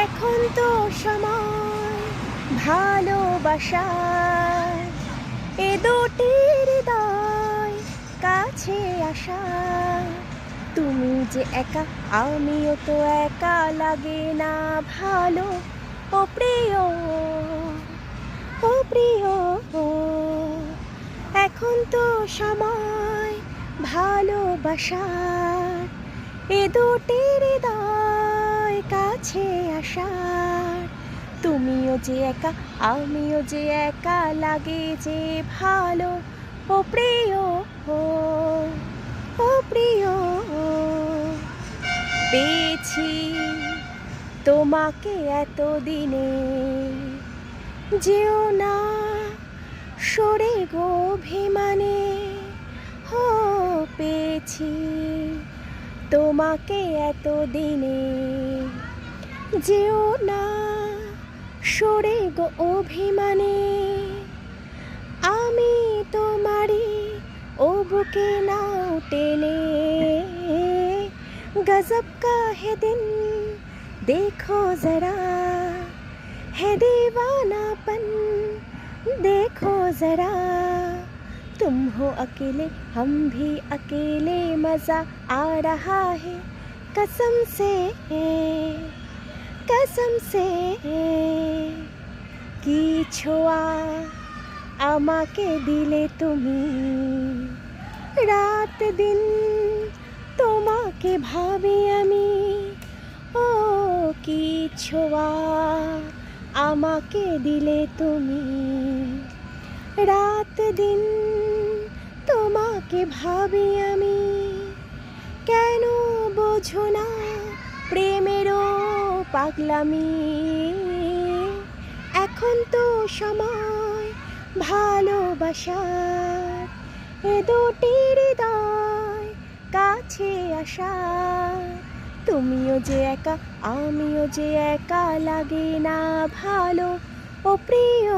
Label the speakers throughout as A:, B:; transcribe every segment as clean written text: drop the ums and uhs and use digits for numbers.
A: এখন তো সময় ভালোবাসার, এ দুটি হৃদয় কাছে আসা। তুমি যে একা, আমিও তো একা, লাগে না ভালো। ও প্রিয়, ও প্রিয়, এখন তো সময় ভালোবাসার, এ দুটি হৃদয় কাছে আসার। তুমিও যে একা, আমিও যে একা, লাগে যে ভালো। ও প্রিয়, ও প্রিয়, পেয়েছি তোমাকে এতদিনে, যেও না সরে গো অভিমানে। হো, পেয়েছি তোমাকে এতদিনে, যেও না সরে গো অভিমানে। আমি তোমারই ও বুকে নাও টেনে, गजब का है दिन देखो जरा, है दीवानापन देखो जरा। तुम हो अकेले, हम भी अकेले, मजा आ रहा है कसम से, कसम से। की ছোঁয়া আমাকে দিলে তুমি, রাত দিন তোমাকে ভাবি আমি। ও কি ছোঁয়া আমাকে দিলে তুমি, রাত দিন তোমাকে ভাবি আমি। কেন বোঝো না প্রেমেরও পাগলামি, এখন তো সময় ভালোবাসার, এ দুটি হৃদয় কাছে আসা। তুমিও যে একা, আমিও যে একা, লাগে না ভালো। ও প্রিয়,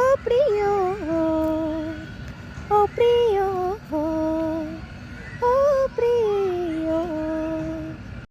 A: ও প্রিয়, ও প্রিয়।